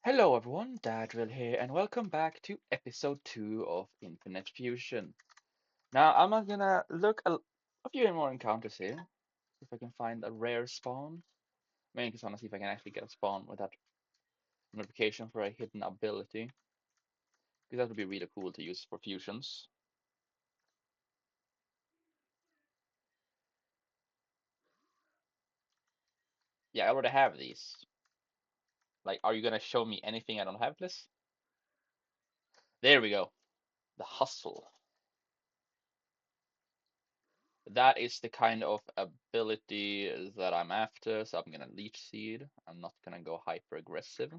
Hello everyone, Dadrill here, and welcome back to episode 2 of Infinite Fusion. Now, I'm gonna look a few more encounters here, see if I can find a rare spawn. I just wanna see if I can actually get a spawn with that notification for a hidden ability, because that would be really cool to use for fusions. Yeah, I already have these. Like, are you gonna show me anything I don't have, please? There we go. The hustle. That is the kind of ability that I'm after, so I'm gonna leech seed. I'm not gonna go hyper aggressive.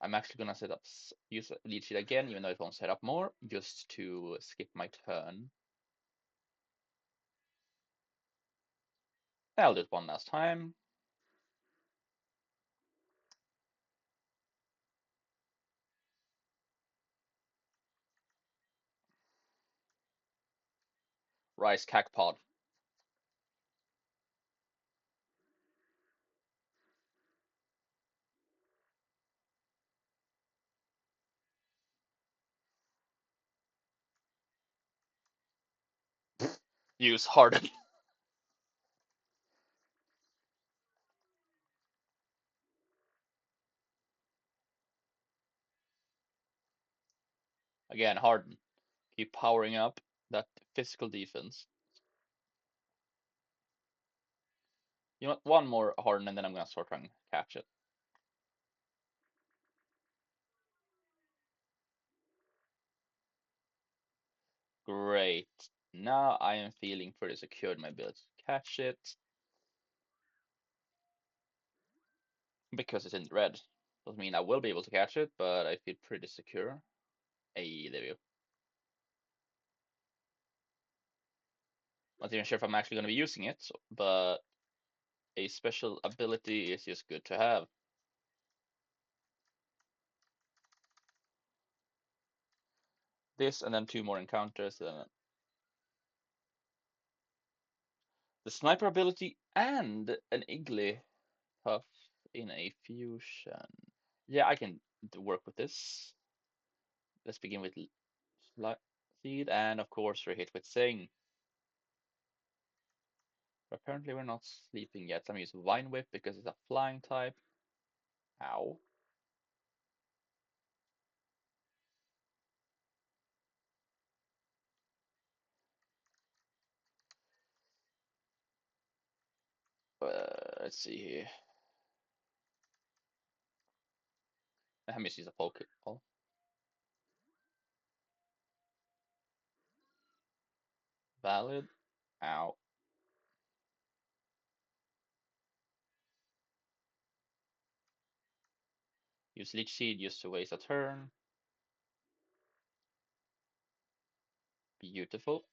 I'm actually gonna set up use lead sheet again, even though it won't set up more, just to skip my turn. I'll do it one last time. Rice cack pod. Use harden. Again, harden. Keep powering up that physical defense. You know what? One more harden, and then I'm gonna start trying to catch it. Great. Now I am feeling pretty secure in my ability to catch it because it's in red. Doesn't mean I will be able to catch it, but I feel pretty secure. Hey, there we go. Not even sure if I'm actually going to be using it, but a special ability is just good to have. This and then two more encounters. The sniper ability and an Iggly puff in a fusion. Yeah, I can work with this. Let's begin with Seed, and of course we're hit with Sing. Apparently we're not sleeping yet. So I'm using Vine Whip because it's a flying type. Ow. Let's see here. I miss use a Pokeball. Valid. Ow. Use Leech Seed just to waste a turn. Beautiful.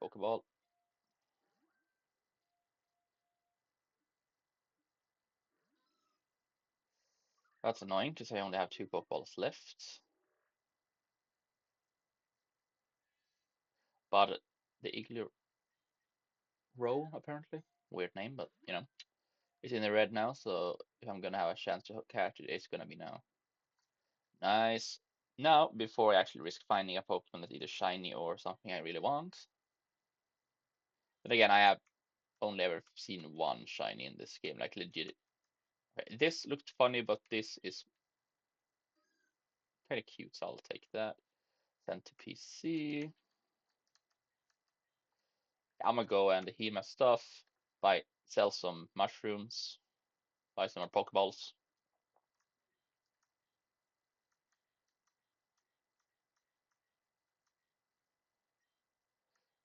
Pokeball. That's annoying because I only have two Pokeballs left. But the Igloo Row, apparently. Weird name, but you know. It's in the red now, so if I'm gonna have a chance to catch it, it's gonna be now. Nice. Now, before I actually risk finding a Pokemon that's either shiny or something I really want. But again, I have only ever seen one shiny in this game, like legit. Okay, this looked funny, but this is kind of cute, so I'll take that. Send to PC. I'm gonna go and heal my stuff, sell some mushrooms, buy some more Pokeballs.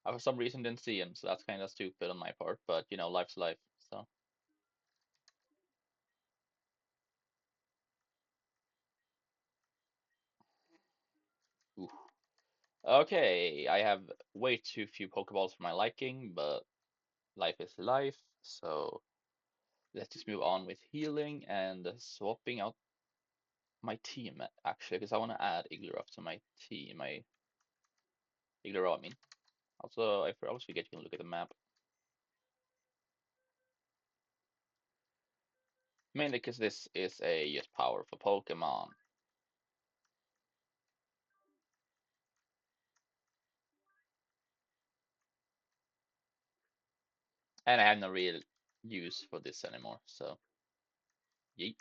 I for some reason didn't see him, so that's kind of stupid on my part, but you know, life's life. So, ooh. Okay, I have way too few Pokeballs for my liking, but life is life. So let's just move on with healing and swapping out my team actually, because I want to add Igloo up to my team. Regular row, I mean. Also, I always forget you can look at the map. Mainly because this is a just powerful Pokemon. And I have no real use for this anymore, so yeet.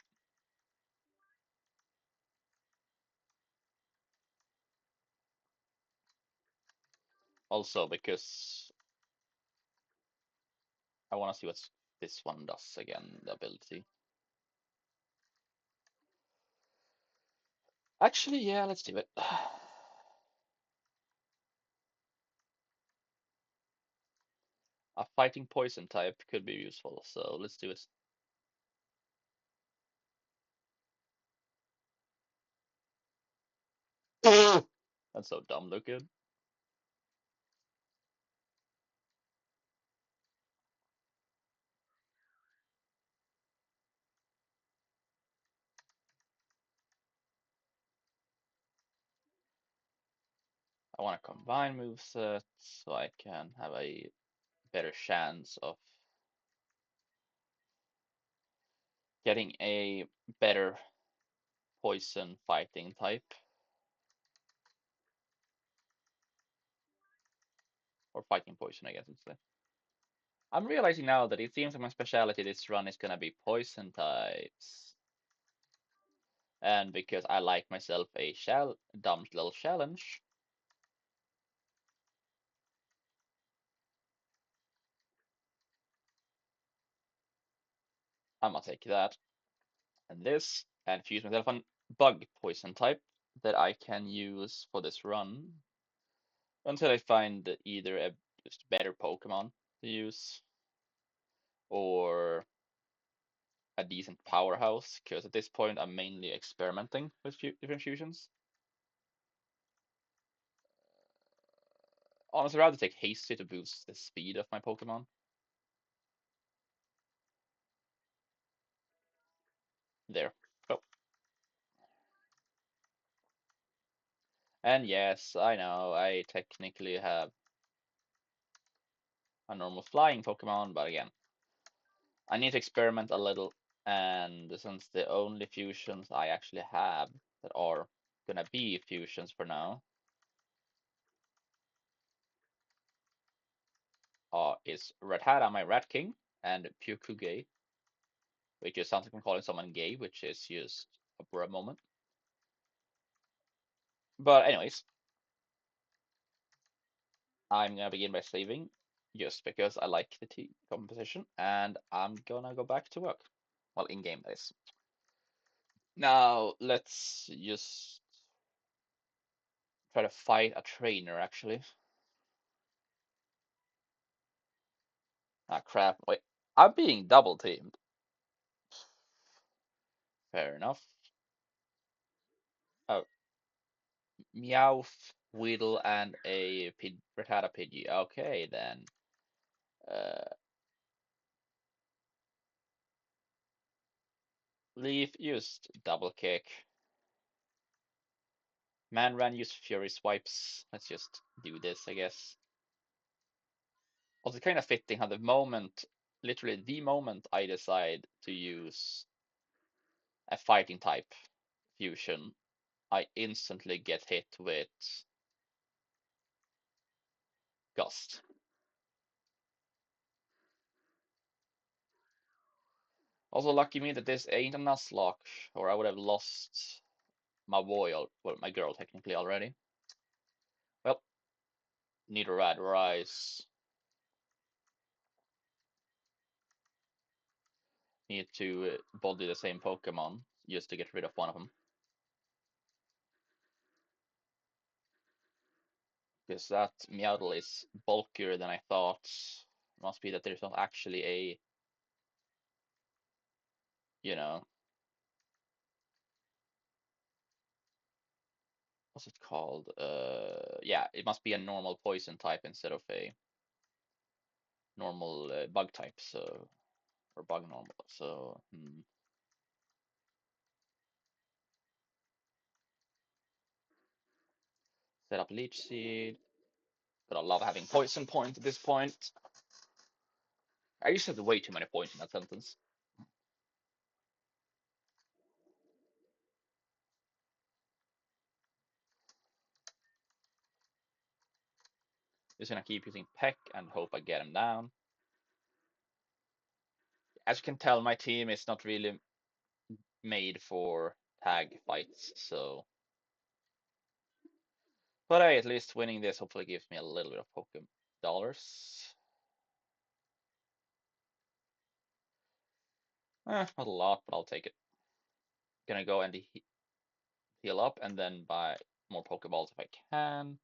Also because I want to see what this one does again, the ability. Actually, yeah, let's do it. A fighting poison type could be useful, so let's do it. That's so dumb looking. I want to combine movesets so I can have a better chance of getting a better poison fighting type. Or fighting poison, I guess instead. I'm realizing now that it seems like my specialty this run is gonna be poison types. And because I like myself a dumb little challenge, I'm gonna take that and this and fuse myself on bug poison type that I can use for this run until I find either a just better Pokemon to use or a decent powerhouse. Because at this point I'm mainly experimenting with different fusions. Honestly, I'd rather take Hasty to boost the speed of my Pokemon. There. Oh. And yes, I know, I technically have a normal flying Pokemon, but again, I need to experiment a little. And since the only fusions I actually have that are gonna be fusions for now is Rattata, my Rat King, and Pukuge, which is something from calling someone gay, which is just for a moment. But anyways, I'm gonna begin by saving just because I like the team composition, and I'm gonna go back to work. Well, in game that is. Now let's just try to fight a trainer actually. Ah crap, wait. I'm being double teamed. Fair enough. Oh, Meowth, Weedle, and a Rattata Pidgey. Okay then. Uh, Leaf used double kick. Manran used Fury Swipes. Let's just do this, I guess. Also, kind of fitting how literally the moment I decide to use a fighting type fusion, I instantly get hit with Gust. Also, lucky me that this ain't a Nuzlocke, or I would have lost my boy, well, my girl technically already. Well, need a Rad Rise. Need to body the same Pokemon just to get rid of one of them. Because that Meowth is bulkier than I thought. Must be that there's not actually a, you know, what's it called? Yeah, it must be a normal poison type instead of a normal bug type. So, or bug normal. So, set up Leech Seed. But I love having poison point at this point. I used to have way too many points in that sentence. Just gonna keep using Peck and hope I get him down. As you can tell, my team is not really made for tag fights, so. But hey, at least winning this hopefully gives me a little bit of Pokemon dollars. Not a lot, but I'll take it. Gonna go and heal up and then buy more Pokeballs if I can.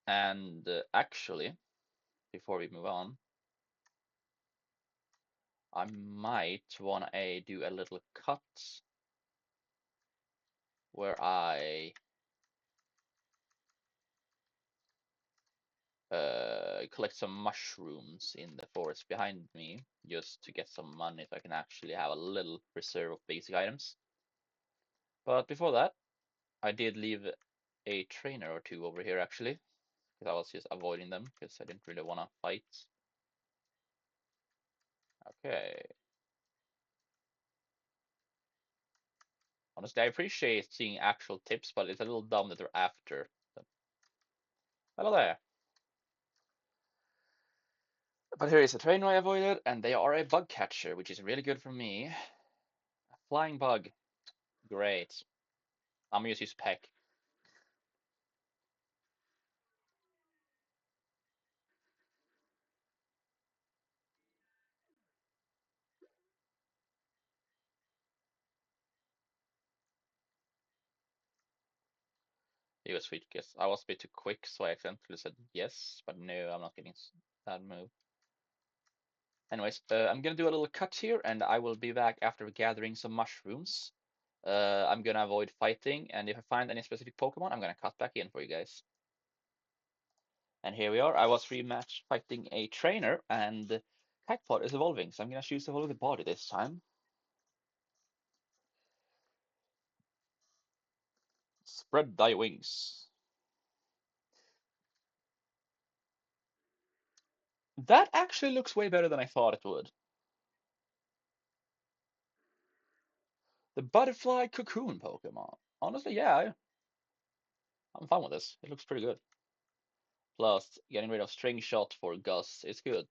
And actually, before we move on, I might want to do a little cut where I collect some mushrooms in the forest behind me just to get some money so I can actually have a little reserve of basic items. But before that, I did leave a trainer or two over here actually, because I was just avoiding them because I didn't really want to fight. Okay. Honestly, I appreciate seeing actual tips, but it's a little dumb that they're after. So, hello there. But here is a trainer I avoided, and they are a bug catcher, which is really good for me. A flying bug. Great. I'm gonna use Peck. He was sweet guess. I was a bit too quick, so I accidentally said yes, but no, I'm not getting that move. Anyways, I'm gonna do a little cut here, and I will be back after gathering some mushrooms. I'm gonna avoid fighting, and if I find any specific Pokemon, I'm gonna cut back in for you guys. And here we are. I was rematch fighting a trainer, and Cacpot is evolving, so I'm gonna choose to evolve the body this time. Spread thy wings. That actually looks way better than I thought it would. The butterfly cocoon Pokemon. Honestly, yeah, I'm fine with this. It looks pretty good. Plus, getting rid of String Shot for Gus is good.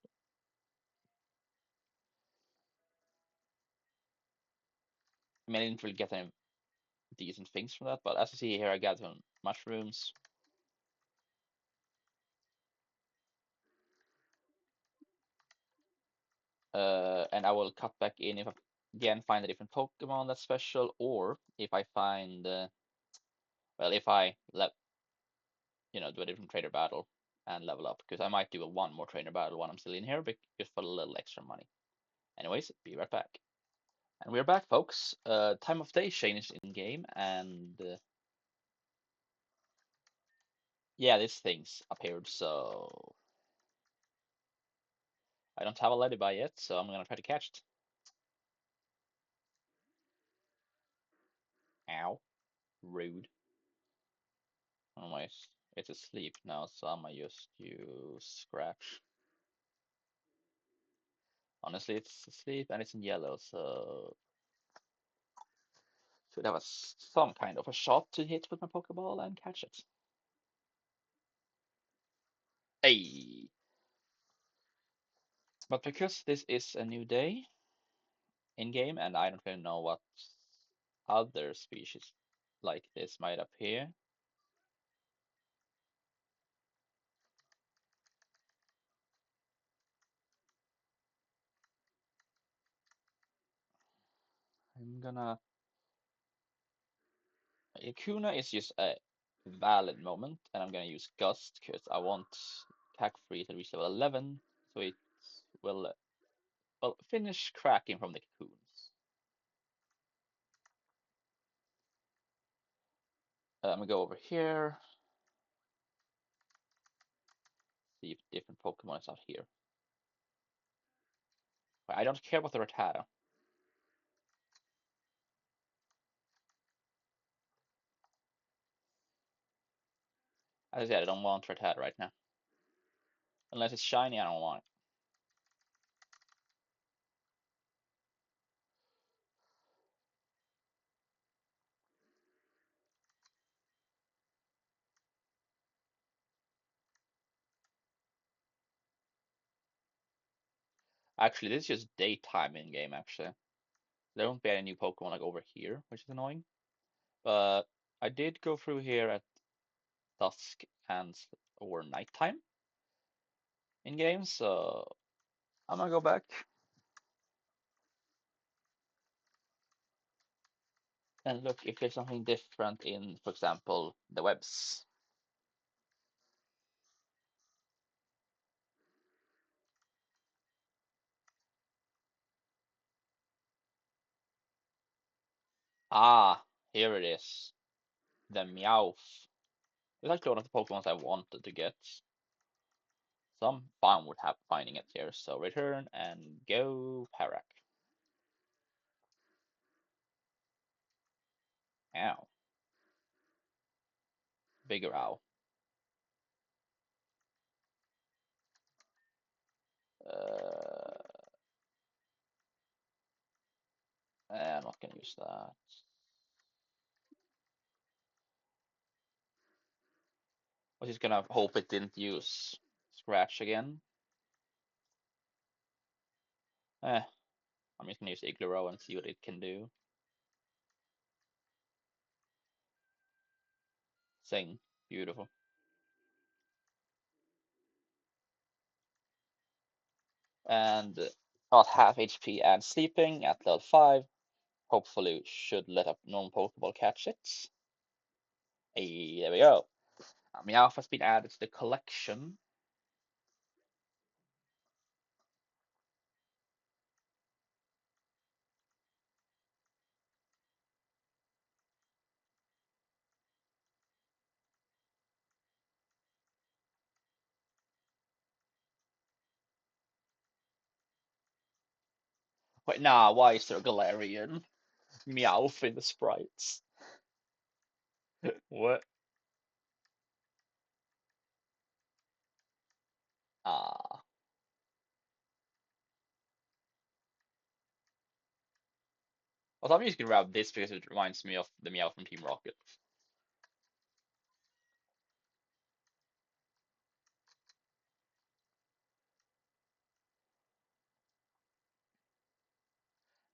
I mean, I didn't really get any decent things from that, but as you see here, I got some mushrooms. And I will cut back in if I again find a different Pokemon that's special, or if I find, well, if I do a different trainer battle and level up, because I might do a one more trainer battle when I'm still in here, but just for a little extra money. Anyways, be right back. And we're back, folks. Time of day changed in game, and yeah, this thing's appeared. So I don't have a Ladybug yet, so I'm gonna try to catch it. Ow, rude. Anyways, it's asleep now, so I'm gonna just use Scratch. Honestly, it's asleep and it's in yellow, so should have some kind of a shot to hit with my Pokeball and catch it. Hey! But because this is a new day in game and I don't really know what other species like this might appear, I'm gonna. Yakuna is just a valid moment, and I'm gonna use Gust because I want Free to reach level 11, so it will well finish cracking from the cocoons. I'm gonna go over here, see if different Pokemon is out here. I don't care about the Rattata. As I said, I don't want Rattata right now. Unless it's shiny, I don't want it. Actually, this is just daytime in game, actually. There won't be any new Pokemon like over here, which is annoying. But I did go through here at dusk and or nighttime in game, so I'm gonna go back and look if there's something different in, for example, the webs. Ah, here it is. The Meowth. It's actually one of the Pokemons I wanted to get. Some fun would have finding it here. So return and go Parak. Ow. Bigger owl. Uh, I'm not gonna use that. I was just gonna hope it didn't use Scratch again. Eh, I'm just gonna use Igloo and see what it can do. Sing. Beautiful. And about half HP and sleeping at level 5. Hopefully should let a normal Pokeball catch it. Hey, there we go. Meowth has been added to the collection. Wait, nah, why is there Galarian? Meowth in the sprites. What? Ah. Well, I'm just gonna grab this because it reminds me of the Meow from Team Rocket.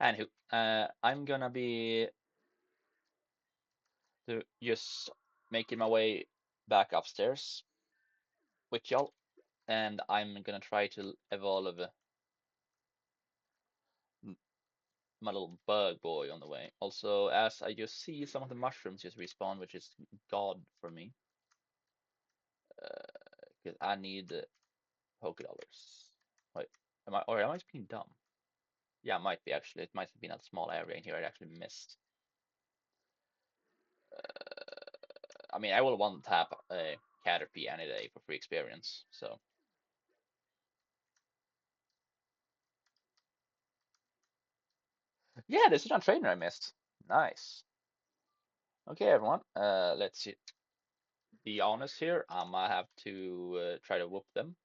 Anywho, I'm gonna be just making my way back upstairs with y'all, and I'm gonna try to evolve my little bug boy on the way. Also, as I just see some of the mushrooms just respawn, which is god for me, because I need Pokedollars. Wait, am I just being dumb? Yeah, it might be actually. It might have been a small area in here I actually missed. I mean, I will one tap a Caterpie any day for free experience. So yeah, this is a trainer I missed. Nice. Okay, everyone. Let's see. Be honest here. I might have to try to whoop them.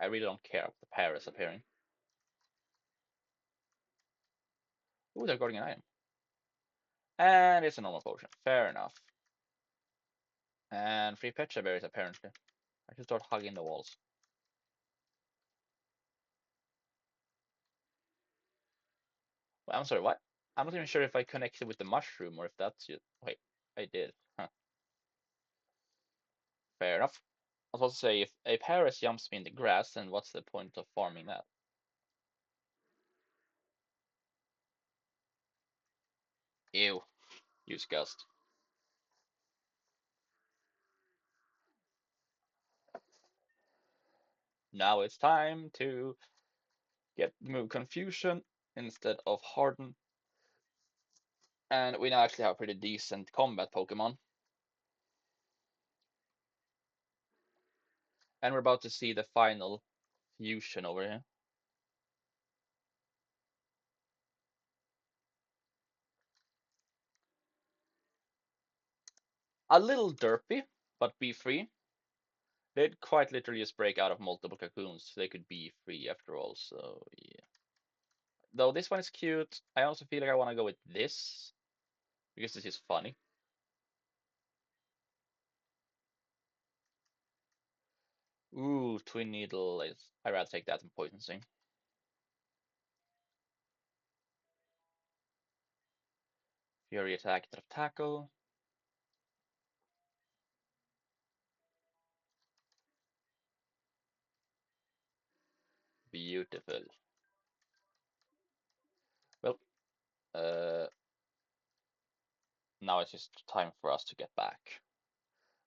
I really don't care if the pair is appearing. Ooh, they're guarding an item. And it's a normal potion. Fair enough. And free Pecha berries apparently. I should start hugging the walls. Well, I'm sorry, what? I'm not even sure if I connected with the mushroom or if that's it. Wait, I did. Huh. Fair enough. I was about to say, if a Paris jumps me in the grass, then what's the point of farming that? Ew, use gust. Now it's time to get move confusion instead of harden. And we now actually have pretty decent combat Pokemon. And we're about to see the final fusion over here. A little derpy, but be free. They'd quite literally just break out of multiple cocoons, so they could be free after all. So yeah. Though this one is cute, I also feel like I want to go with this because this is funny. Ooh, Twin Needle is. I'd rather take that than Poison Sting. Fury attack instead of tackle. Beautiful. Well, uh, now it's just time for us to get back.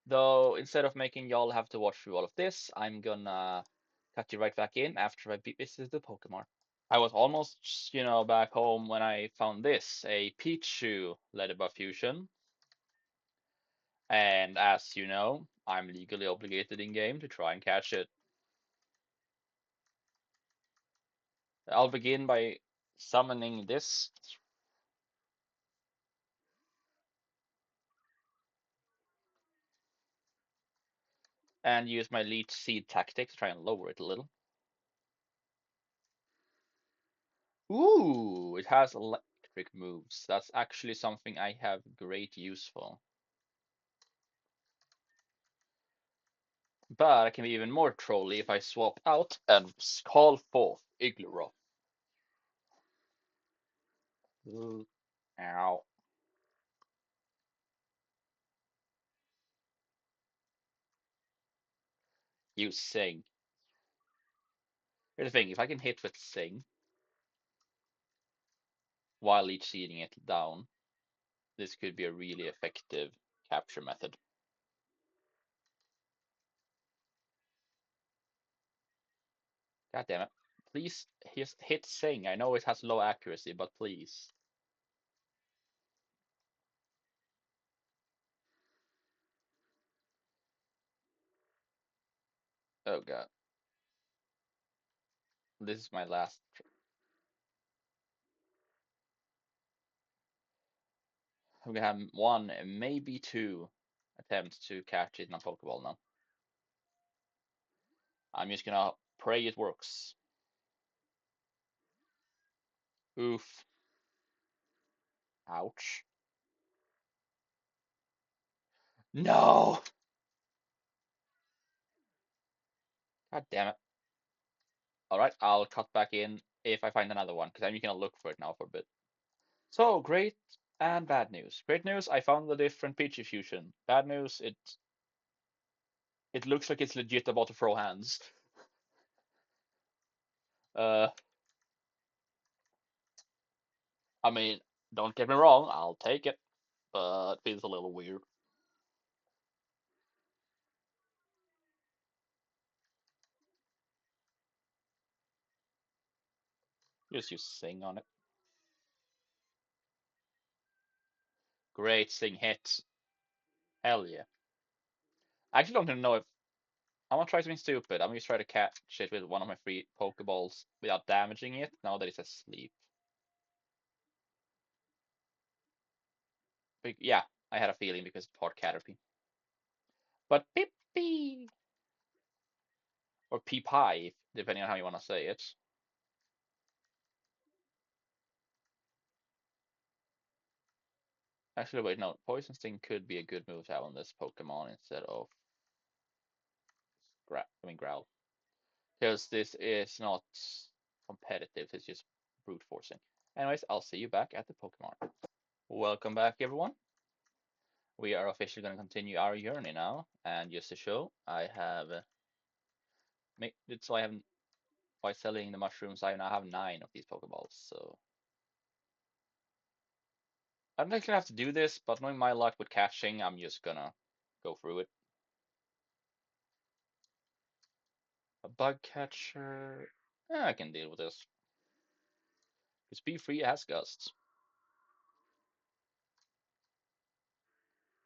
Though instead of making y'all have to watch through all of this, I'm gonna cut you right back in after I beat this is the Pokemon. I was almost, back home when I found this, a Pichu Ledyba fusion. And as you know, I'm legally obligated in game to try and catch it. I'll begin by summoning this and use my Leech Seed tactic to try and lower it a little. Ooh, it has electric moves. That's actually something I have great use for. But I can be even more trolly if I swap out and call forth Igloo. Ooh, ow. Use Sing. Here's the thing, if I can hit with Sing while Leech Seeding it down, this could be a really effective capture method. God damn it. Please hit Sing. I know it has low accuracy, but please. Oh god. This is my last. I'm gonna have one, maybe two attempts to catch it in a Pokeball now. I'm just gonna pray it works. Oof. Ouch. No! God damn it. Alright, I'll cut back in if I find another one, because I'm just gonna look for it now for a bit. So, great and bad news. Great news, I found a different Pidgey fusion. Bad news, it looks like it's legit about to throw hands. Uh, I mean, don't get me wrong, I'll take it, but it feels a little weird. Just use Sing on it. Great Sing hits. Hell yeah. I actually don't even know if I'm gonna try something stupid. I'm gonna try to catch it with one of my free Pokeballs without damaging it now that it's asleep. But yeah, I had a feeling because it's part Caterpie. But Pippi or Peepie, depending on how you want to say it. Actually, wait, no. Poison Sting could be a good move to have on this Pokemon instead of Growl, because this is not competitive. It's just brute forcing. Anyways, I'll see you back at the Pokemon. Welcome back, everyone. We are officially going to continue our journey now, and just to show, I have made it so I have by selling the mushrooms, I now have 9 of these Pokeballs. So I don't actually have to do this, but knowing my luck with catching, I'm just gonna go through it. A bug catcher, I can deal with this. Because Be Free has Gust.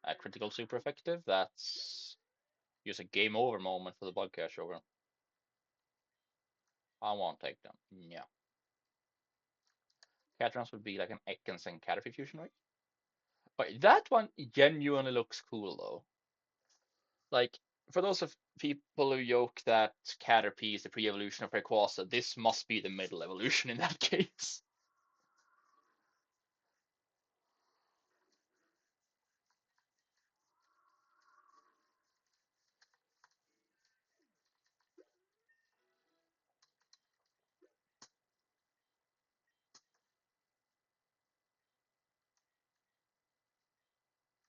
A critical super effective, that's just a game over moment for the bug catcher. I won't take them. Yeah. Catrons would be like an Ekans and Caterpie fusion, right? But that one genuinely looks cool though. Like, for those of people who joke that Caterpie is the pre-evolution of Rayquaza, this must be the middle evolution in that case.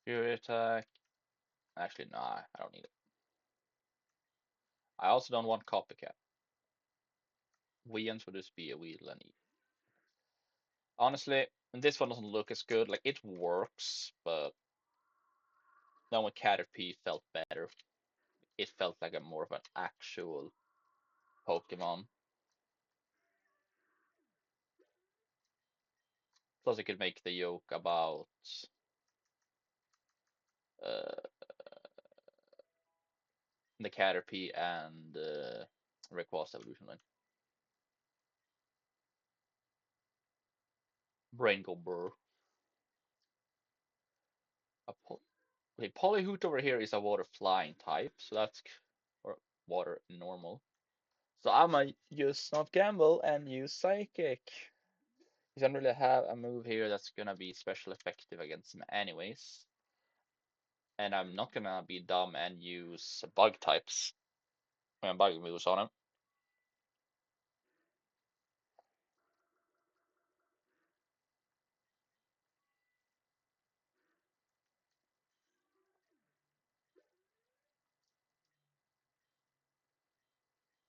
Fury attack. Actually, nah, I don't need it. I also don't want copycat. Weans would just be a Weedle and honestly, this one doesn't look as good. Like it works, but that one Caterpie felt better. It felt like a more of an actual Pokemon. Plus, you could make the joke about uh, the Caterpie and Rayquaza evolution line. Brain go burr. Okay, Polyhoot over here is a water flying type, so that's or water normal. So I'm gonna use not gamble and use psychic. He doesn't really have a move here that's gonna be special effective against him anyways. And I'm not gonna be dumb and use bug types when bug moves on him.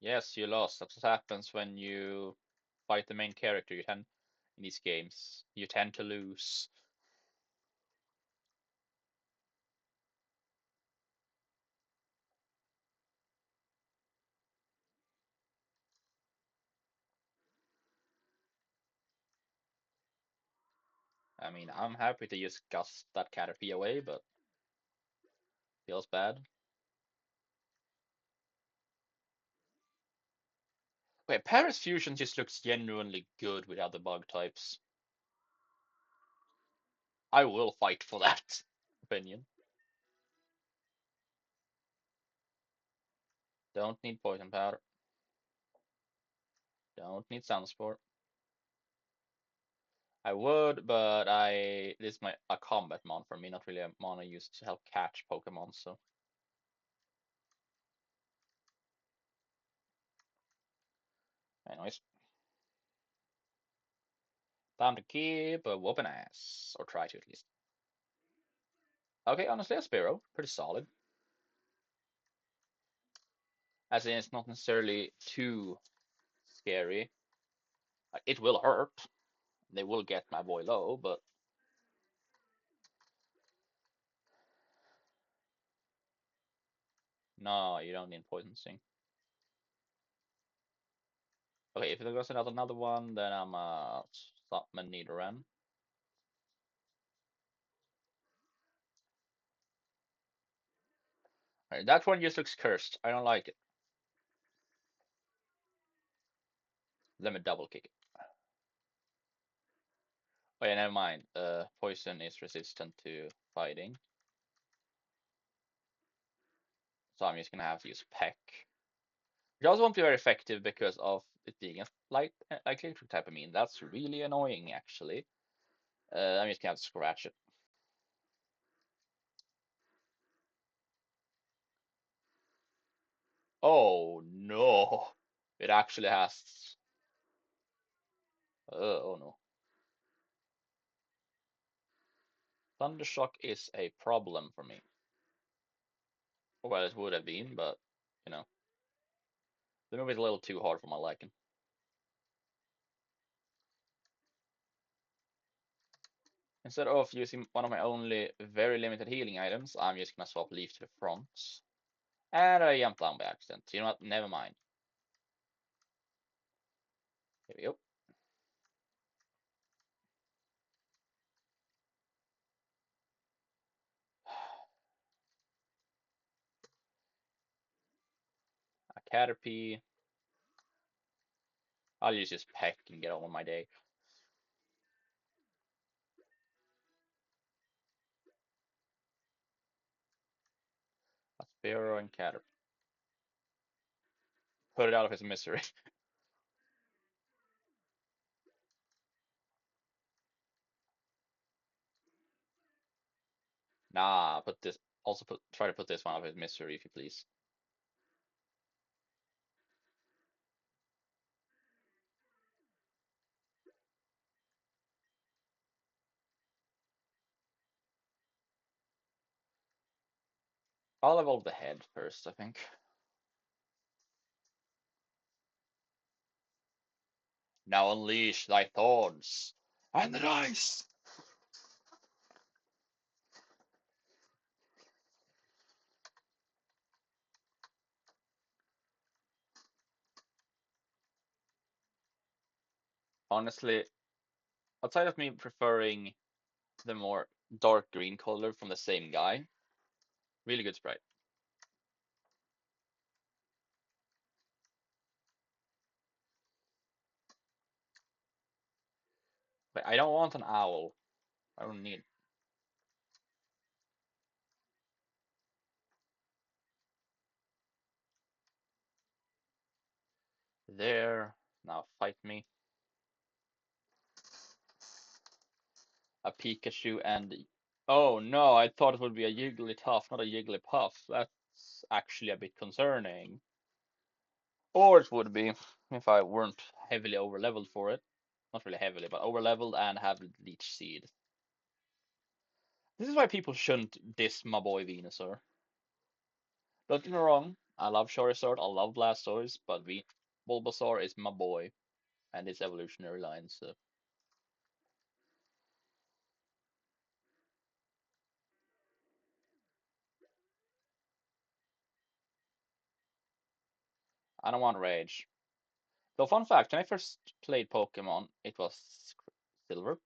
Yes, you lost. That's what happens when you fight the main character. You tend in these games, you tend to lose. I mean, I'm happy to just gust that Caterpie away, but feels bad. Wait, Paris Fusion just looks genuinely good with other bug types. I will fight for that opinion. Don't need poison powder. Don't need Sunsport. I would, but this is a combat mon for me, not really a mon I use to help catch Pokemon. So, anyways, time to keep whooping ass, or try to at least. Okay, honestly, a Spearow, pretty solid. As in, it's not necessarily too scary. It will hurt. They will get my boy low, but no, you don't need Poison Sting. Okay, if there goes another one, then I'm summon Nidoran. Right, that one just looks cursed. I don't like it. Let me double kick it. Oh yeah, never mind. Poison is resistant to fighting, so I'm just gonna have to use Peck. Which also won't be very effective because of it being a like electric type. I mean, that's really annoying actually. I'm just gonna have to scratch it. Oh no! It actually has. Oh no! Thundershock is a problem for me. Well, it would have been, but you know, the movie's a little too hard for my liking. Instead of using one of my only very limited healing items, I'm just gonna swap Leaf to the front. And I jumped down by accident. You know what? Never mind. Here we go. A Caterpie. I'll use this Peck and get on with my day. Pharaoh and Caterpie. Put it out of his misery. Nah, put this. Also put. Try to put this one out of his misery, if you please. I'll evolve the head first, I think. Now unleash thy thorns and the dice. Honestly, outside of me preferring the more dark green color from the same guy, really good sprite. But I don't want an owl. I don't need. There. Now fight me. A Pikachu and. Oh no, I thought it would be a Yigglytuff, not a Yigglypuff. That's actually a bit concerning. Or it would be if I weren't heavily overleveled for it. Not really heavily, but overleveled and have Leech Seed. This is why people shouldn't diss my boy Venusaur. Don't get me wrong, I love Charizard, I love Blastoise, but Bulbasaur is my boy and its evolutionary line, so I don't want Rage. Though, fun fact, when I first played Pokemon, it was Silver,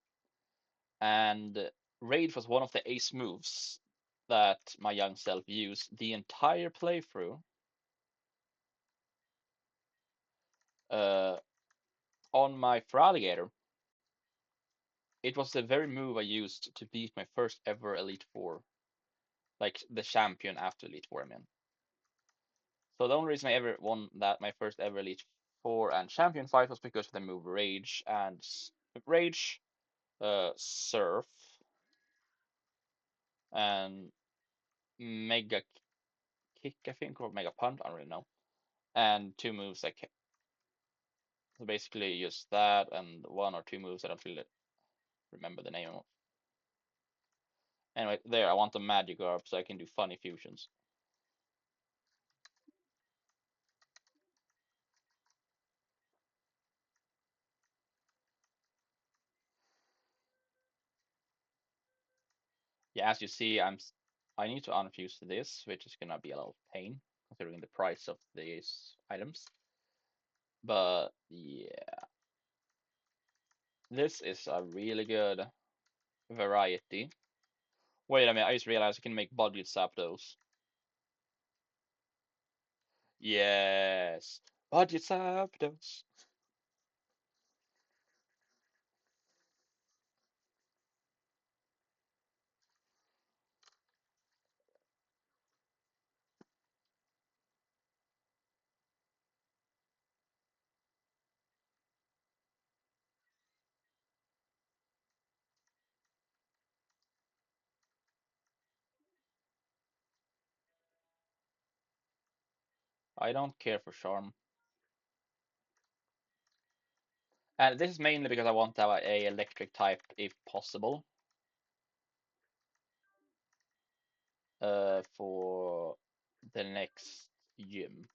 and Rage was one of the ace moves that my young self used the entire playthrough uh, on my Feraligatr. It was the very move I used to beat my first ever Elite Four, like the champion after Elite Four, I mean. So the only reason I ever won that my first ever Elite Four and champion fight was because of the move Rage and Rage, Surf, and Mega Kick, I think, or Mega Punch, I don't really know. And two moves like so basically just that and one or two moves I don't really remember the name of. Anyway, there, I want the Magic Orb so I can do funny fusions. Yeah, as you see, I need to unfuse this, which is gonna be a little pain considering the price of these items. But yeah, this is a really good variety. Wait a minute, I just realized I can make budget Zapdos. Yes, budget Zapdos. I don't care for Charm. And this is mainly because I want to have a electric type if possible. For the next gym.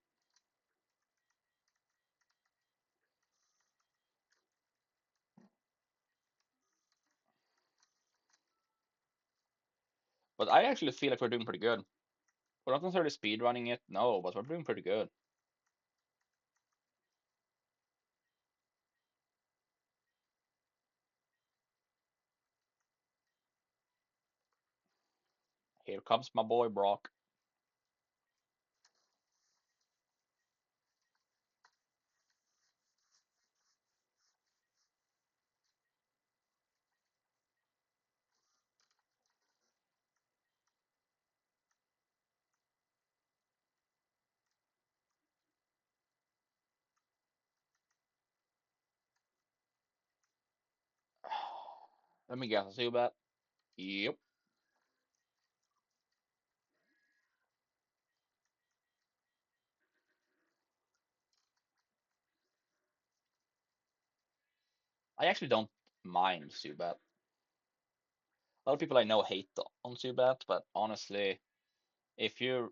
But I actually feel like we're doing pretty good. We're not necessarily speed running it, no, but we're doing pretty good. Here comes my boy Brock. Let me guess. See that? Yep. I actually don't mind Zubat. A lot of people I know hate on Zubat, but honestly, if you're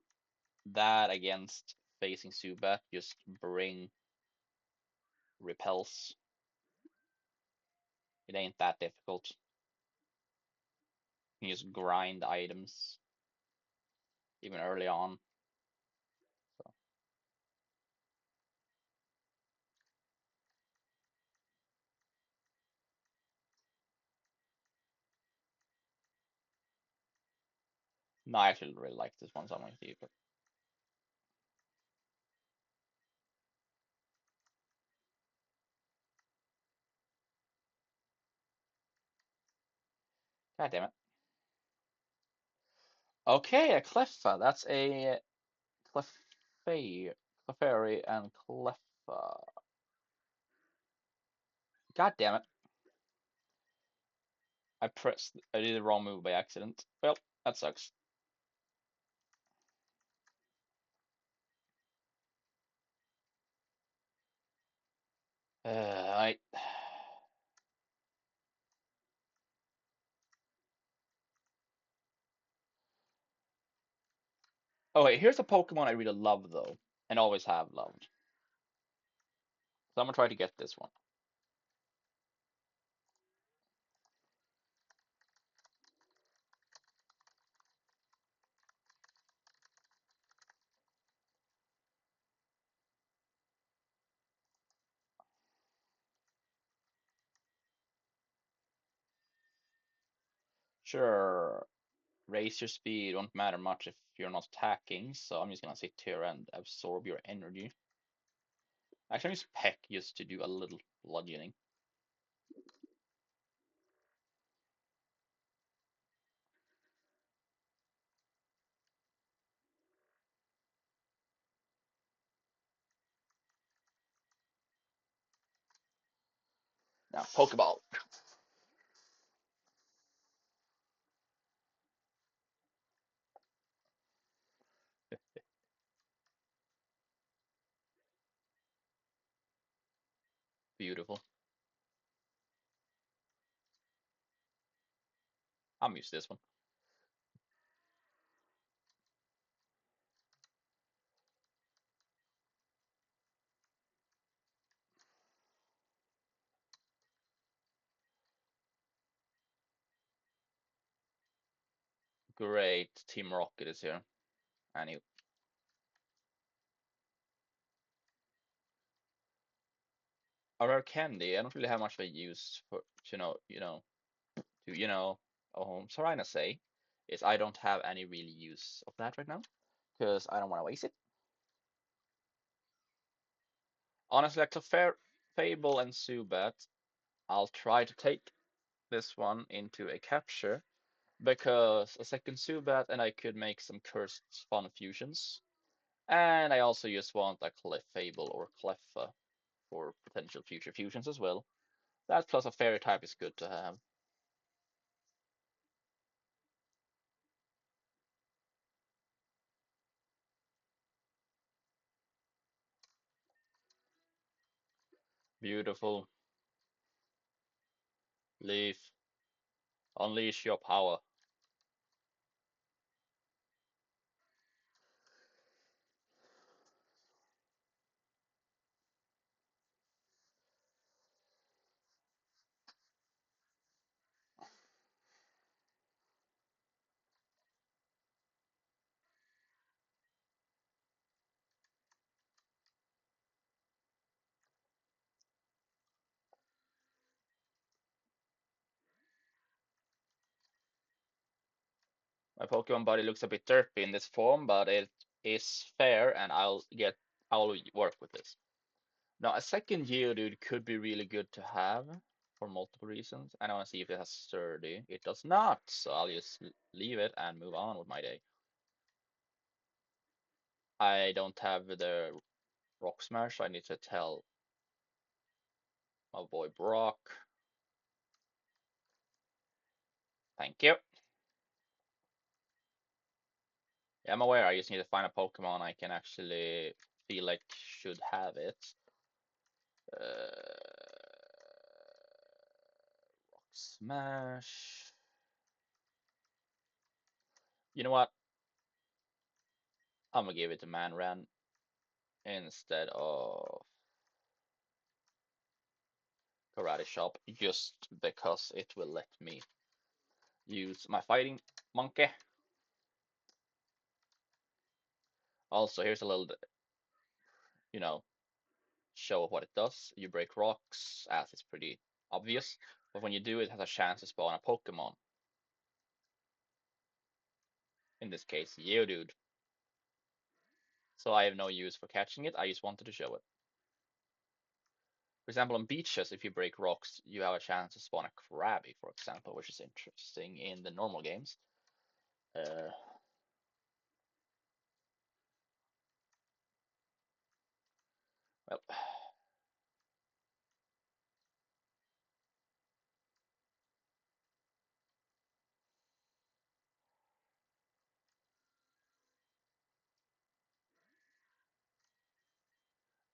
that against facing Zubat, just bring repels. It ain't that difficult. You can just grind items even early on. So no, I actually really like this one, so I'm going to keep it. God damn it. Okay, a Cleffa. That's a Clefairy, Clefairy and Cleffa. God damn it. I did the wrong move by accident. Well, that sucks. I. Oh wait, here's a Pokemon I really love though, and always have loved. So I'm gonna try to get this one. Sure, raise your speed won't matter much if you're not attacking, so I'm just gonna sit here and absorb your energy. Actually, I use Peck just to do a little bludgeoning. Now, Pokeball. Beautiful. I'm used to this one. Great, Team Rocket is here. And you, a rare candy. I don't really have much of a use for, to Sarina say is I don't have any real use of that right now because I don't want to waste it. Honestly, like Fable and Zubat, I'll try to take this one into a capture because a second Zubat and I could make some cursed fun fusions. And I also just want a Fable or Cleffa for potential future fusions as well. That plus a fairy type is good to have. Beautiful. Leaf, unleash your power. My Pokemon body looks a bit derpy in this form, but it is fair, and I'll work with this. Now, a second Geodude could be really good to have for multiple reasons, and I want to see if it has sturdy. It does not, so I'll just leave it and move on with my day. I don't have the Rock Smash, so I need to tell my boy Brock. Thank you. Yeah, I'm aware. I just need to find a Pokemon I can actually feel like should have it. Rock Smash. You know what? I'm gonna give it to Manran instead of Karate Chop, just because it will let me use my fighting monkey. Also, here's a little, you know, show of what it does. You break rocks, as it's pretty obvious, but when you do, it has a chance to spawn a Pokemon. In this case, Geodude. So I have no use for catching it. I just wanted to show it. For example, on beaches, if you break rocks, you have a chance to spawn a Krabby, for example, which is interesting in the normal games. Uh, well,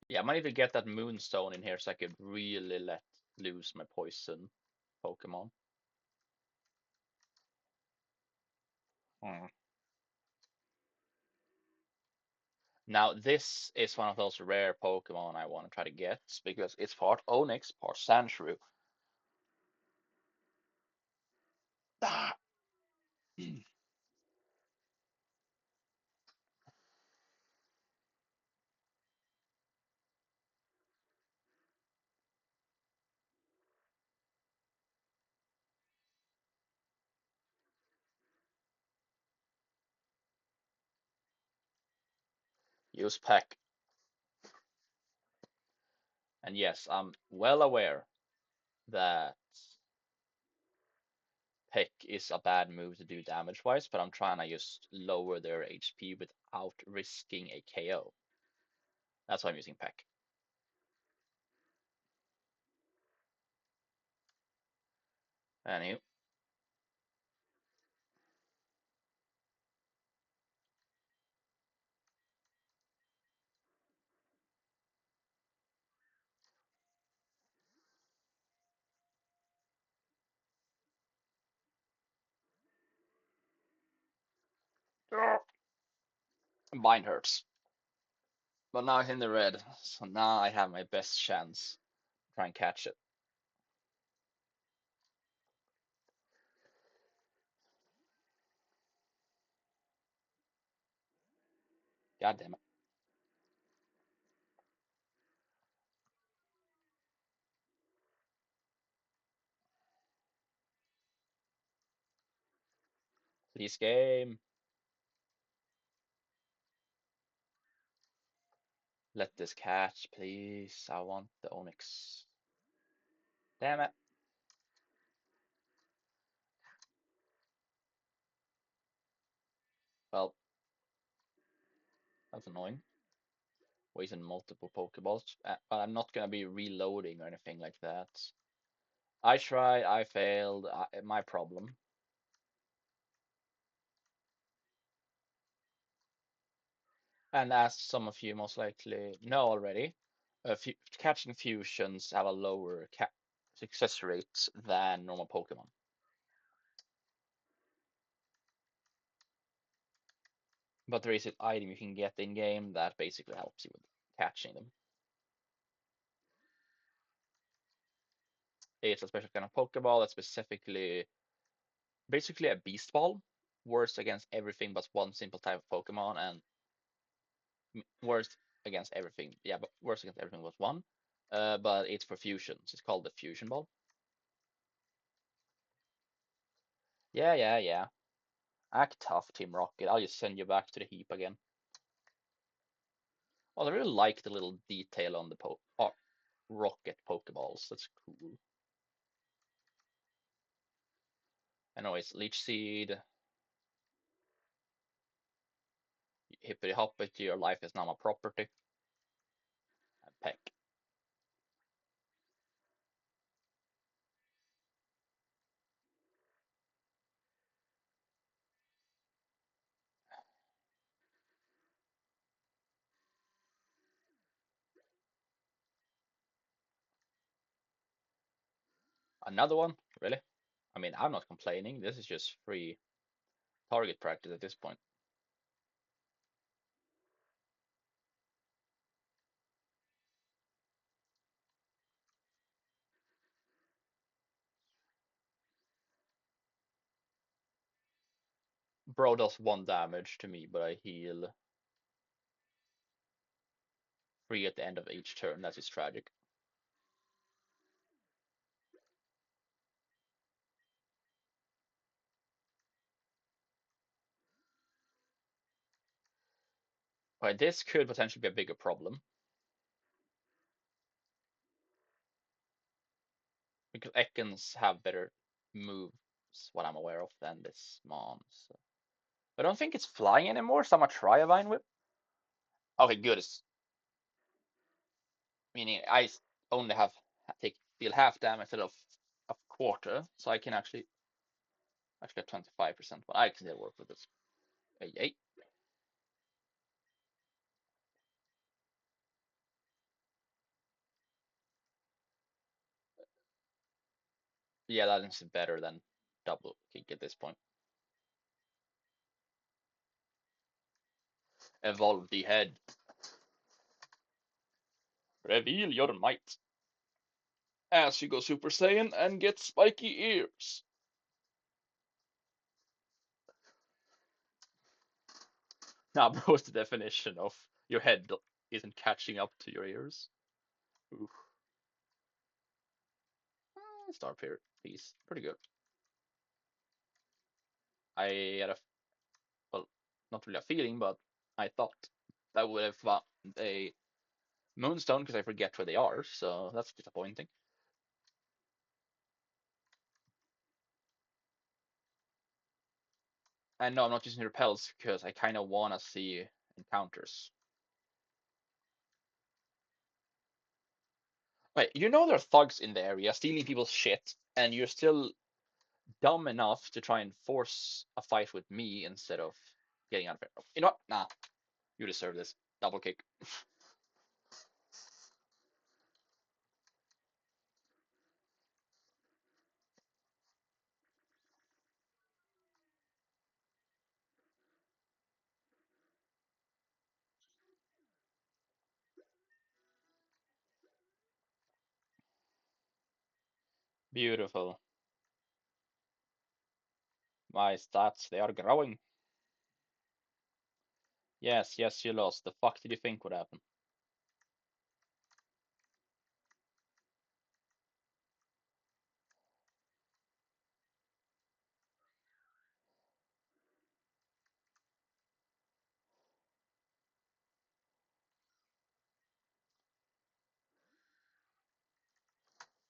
yeah, I might need to get that Moonstone in here so I could really let loose my poison Pokemon. Hmm. Now, this is one of those rare Pokemon I want to try to get because it's part Onyx, part Sandshrew. Ah! Use Peck. And yes, I'm well aware that Peck is a bad move to do damage wise, but I'm trying to just lower their HP without risking a KO. That's why I'm using Peck. Anywho, Bind hurts. But now it's in the red, so now I have my best chance to try and catch it. God damn it. Please game. Let this catch, please. I want the Onyx. Damn it. Well, that's annoying. Wasting multiple Pokeballs. But I'm not gonna be reloading or anything like that. I tried, I failed. My problem. And as some of you most likely know already, catching fusions have a lower success rate than normal Pokemon. But there is an item you can get in game that basically helps you with catching them. It's a special kind of Pokeball that's specifically basically a Beast Ball, works against everything but one simple type of Pokemon, and works against everything. Yeah, but works against everything but one. But it's for fusions. It's called the Fusion Ball. Yeah, yeah, yeah. Act tough, Team Rocket. I'll just send you back to the heap again. Oh, I really like the little detail on the Rocket Pokeballs. That's cool. Anyways, Leech Seed, Hippity Hoppity, your life is now my property. And Peck. Another one? Really? I mean, I'm not complaining. This is just free target practice at this point. Bro does 1 damage to me, but I heal 3 at the end of each turn. That is tragic. Right, this could potentially be a bigger problem because Ekans have better moves, what I'm aware of, than this Mon. So. I don't think it's flying anymore, so I'm gonna try a Vine Whip. Okay, good. Meaning I only have take deal half damage instead of a quarter, so I can actually get 25%, but I can still work with this. Hey, yeah, that is better than double kick at this point. Evolve the head. Reveal your might. As you go Super Saiyan and get spiky ears. Now, bro, what's the definition of your head isn't catching up to your ears? Oof. Star Pier piece. Pretty good. I had a, well, not really a feeling, but I thought that would have found a Moonstone because I forget where they are, so that's disappointing. And no, I'm not using repels because I kind of want to see encounters. Wait, you know there are thugs in the area stealing people's shit, and you're still dumb enough to try and force a fight with me instead of getting unfair. You know what? Nah, you deserve this. Double kick. Beautiful. My stats, they are growing. Yes, yes, you lost. The fuck did you think would happen?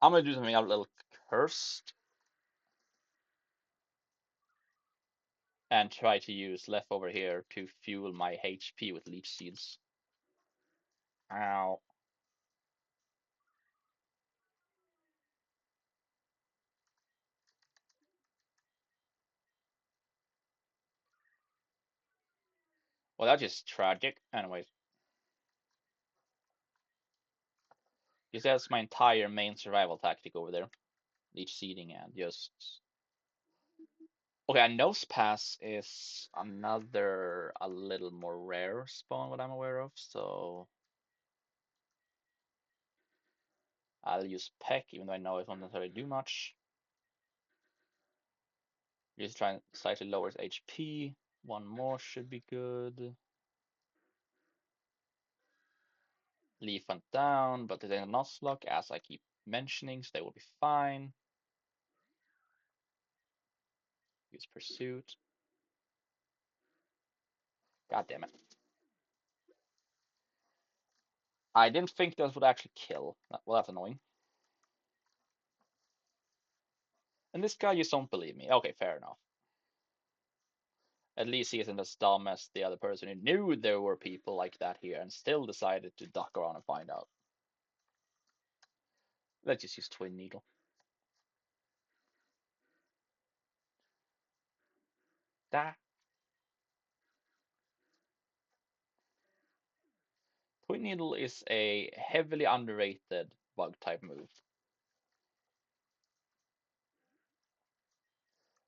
I'm gonna do something a little cursed and try to use leftover here to fuel my HP with leech seeds. Ow. Well, that's just tragic. Anyways, because that's my entire main survival tactic over there. Leech seeding and just. Okay, a nose pass is another a little more rare spawn, what I'm aware of. So I'll use Peck, even though I know it won't necessarily do much. Just try and slightly lower his HP. One more should be good. Leaf went down, but there's a Nuzlocke, as I keep mentioning, so they will be fine. Use Pursuit. God damn it. I didn't think that would actually kill. Well, that's annoying. And this guy, you don't believe me. Okay, fair enough. At least he isn't as dumb as the other person who knew there were people like that here and still decided to duck around and find out. Let's just use Twin Needle. That Twin Needle is a heavily underrated bug type move.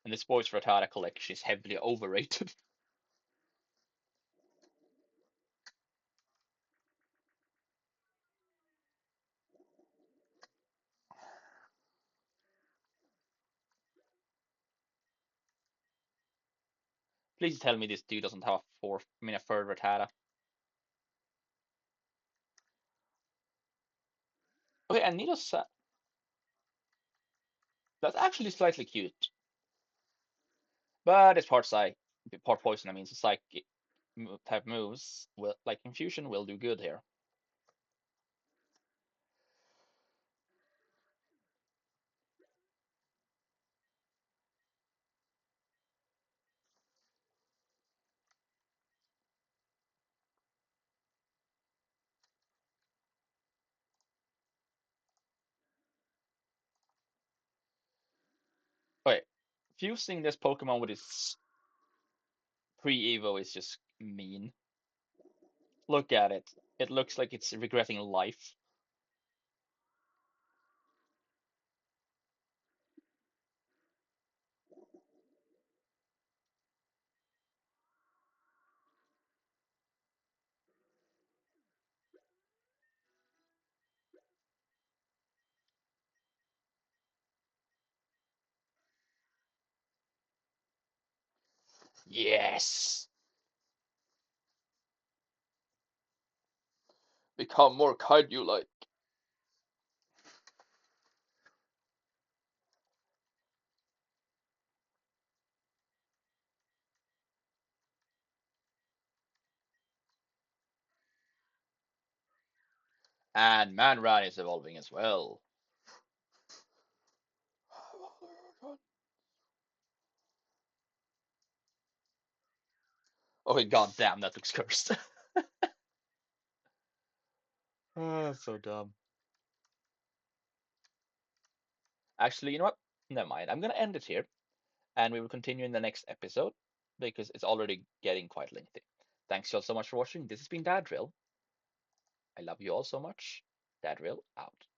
And this voice Rattata collection is heavily overrated. Please tell me this dude doesn't have a fourth, I mean a third Rattata. Okay, and Nido's that's actually slightly cute, but it's part poison. I mean, so psychic type moves will like infusion will do good here. Okay, fusing this Pokemon with its pre-Evo is just mean. Look at it. It looks like it's regretting life. Yes! Become more kaiju like. And Manran is evolving as well. Okay, goddamn, that looks cursed. So dumb. Actually, you know what? Never mind. I'm gonna end it here, and we will continue in the next episode because it's already getting quite lengthy. Thanks you all so much for watching. This has been Dadrill. I love you all so much. Dadrill out.